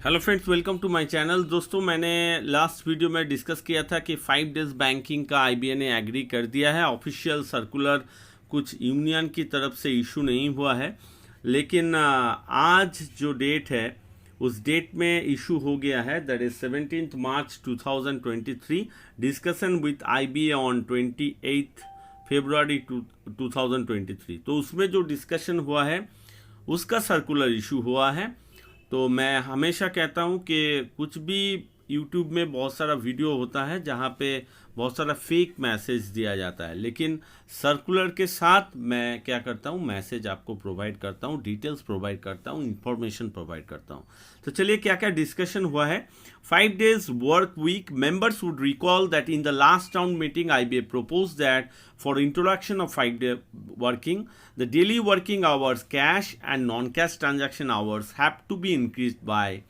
Hello friends, welcome to my channel. दोस्तों, मैंने last video में डिस्कस किया था कि 5 डेज बैंकिंग का आईबीए ने एग्री कर दिया है। ऑफिशियल सर्कुलर कुछ यूनियन की तरफ से इशू नहीं हुआ है, लेकिन आज जो डेट है उस डेट में इशू हो गया है, that is 17 March 2023। Discussion with IBA on 28 फरवरी 2023। तो उसमें जो डिस्कशन हुआ है उसका सर्कुलर इशू हुआ है। तो मैं हमेशा कहता हूँ कि कुछ भी यूट्यूब में बहुत सारा वीडियो होता है जहाँ पे बहुत सारा फेक मैसेज दिया जाता है, लेकिन सर्कुलर के साथ मैं क्या करता हूँ, मैसेज आपको प्रोवाइड करता हूँ, डिटेल्स प्रोवाइड करता हूँ, इंफॉर्मेशन प्रोवाइड करता हूँ। तो चलिए क्या क्या डिस्कशन हुआ है। 5 days work week, members would recall that in the last round meeting IBA proposed that for introduction of 5-day working, the daily working hours, cash and non-cash transaction hours have to be increased by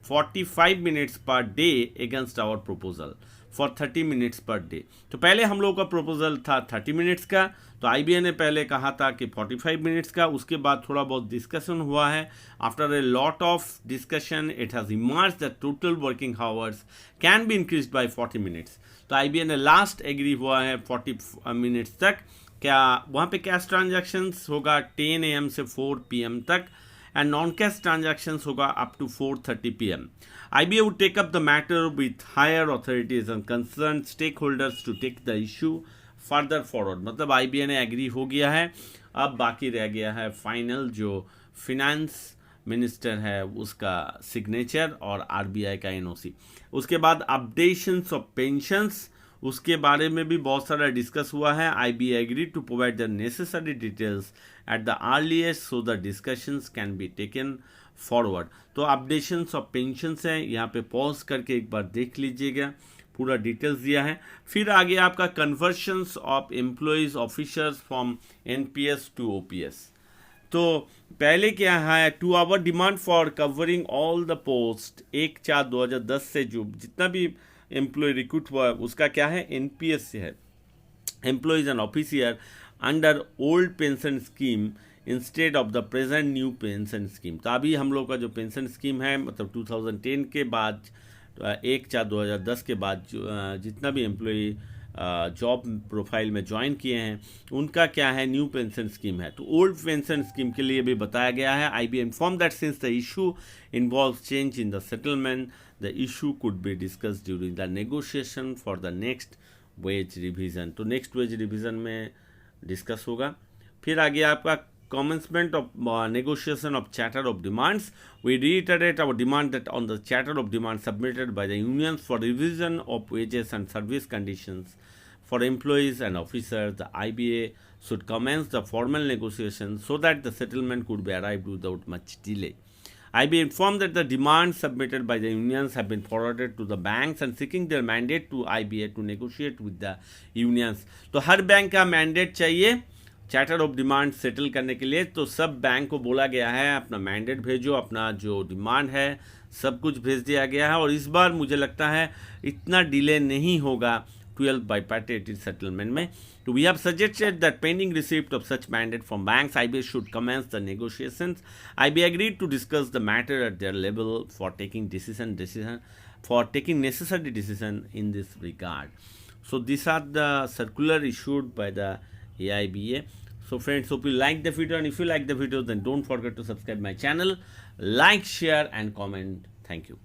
45 minutes per day against our proposal for 30 minutes per day। तो पहले हम लोगों का proposal था 30 minutes का, तो IBA ने पहले कहा था कि 45 मिनट्स का। उसके बाद थोड़ा बहुत डिस्कशन हुआ है। After a lot of discussion it has emerge the total working hours can be increase by 40 minutes. तो आईबीए ने लास्ट एग्री हुआ है 40 मिनट्स तक। क्या वहाँ पे कैश ट्रांजैक्शंस होगा 10 AM से 4 PM तक, and non-cash transactions होगा up to 4:30 PM. IBA would take up the matter with higher authorities and concerned stakeholders to take the issue further forward। मतलब IBA ने एग्री हो गया है, अब बाकी रह गया है फाइनल जो फिनेंस मिनिस्टर है उसका सिग्नेचर और आरबीआई का एनओसी। उसके बाद अपडेशंस ऑफ पेंशंस, उसके बारे में भी बहुत सारा डिस्कस हुआ है। IBA agree to provide the necessary details at the earliest so the discussions can be taken forward. तो अपडेशंस ऑफ पेंशंस हैं, यहाँ पे पॉज करके एक बार देख लीजिएगा, पूरा डिटेल्स दिया है। फिर आगे आपका conversions of employees officers from NPS to OPS. तो पहले क्या है, to our demand for covering all the post 1/4/2010 से जो जितना भी एम्प्लॉय रिक्रूट हुआ उसका क्या है, एनपीएस से है, employees and officer under old pension scheme instead of the present new pension scheme. तो अभी हम लोग का जो पेंशन स्कीम है, मतलब 2010 के बाद 1/4/2010 के बाद जितना भी एम्प्लॉय जॉब प्रोफाइल में ज्वाइन किए हैं उनका क्या है, न्यू पेंशन स्कीम है। तो ओल्ड पेंशन स्कीम के लिए भी बताया गया है। IBA inform that since the issue involve change in the settlement, the issue could be discuss during the negotiation for the next wage revision. तो नेक्स्ट वेज रिविजन में डिस्कस होगा। फिर आगे आपका commencement of negotiation of charter of demands, we reiterate our demand that on the charter of demands submitted by the unions for revision of wages and service conditions for employees and officers, the IBA should commence the formal negotiations so that the settlement could be arrived without much delay. IBA informed that the demands submitted by the unions have been forwarded to the banks and seeking their mandate to IBA to negotiate with the unions। तो हर bank का mandate चाहिए charter of demand settle करने के लिए। तो सब bank को बोला गया है अपना मैंडेट भेजो, अपना जो डिमांड है सब कुछ भेज दिया गया है। और इस बार मुझे लगता है इतना डिले नहीं होगा 12 बाइपार्टेटेड सेटलमेंट में। तो we have suggested that pending receipt of such mandate from banks IBA should commence the negotiations. IBA agreed to discuss the matter at their level for taking necessary decision in this regard। So these are the circular issued by the AIBA। So friends, hope you like the video, and if you like the video then don't forget to subscribe my channel, like, share and comment. Thank you.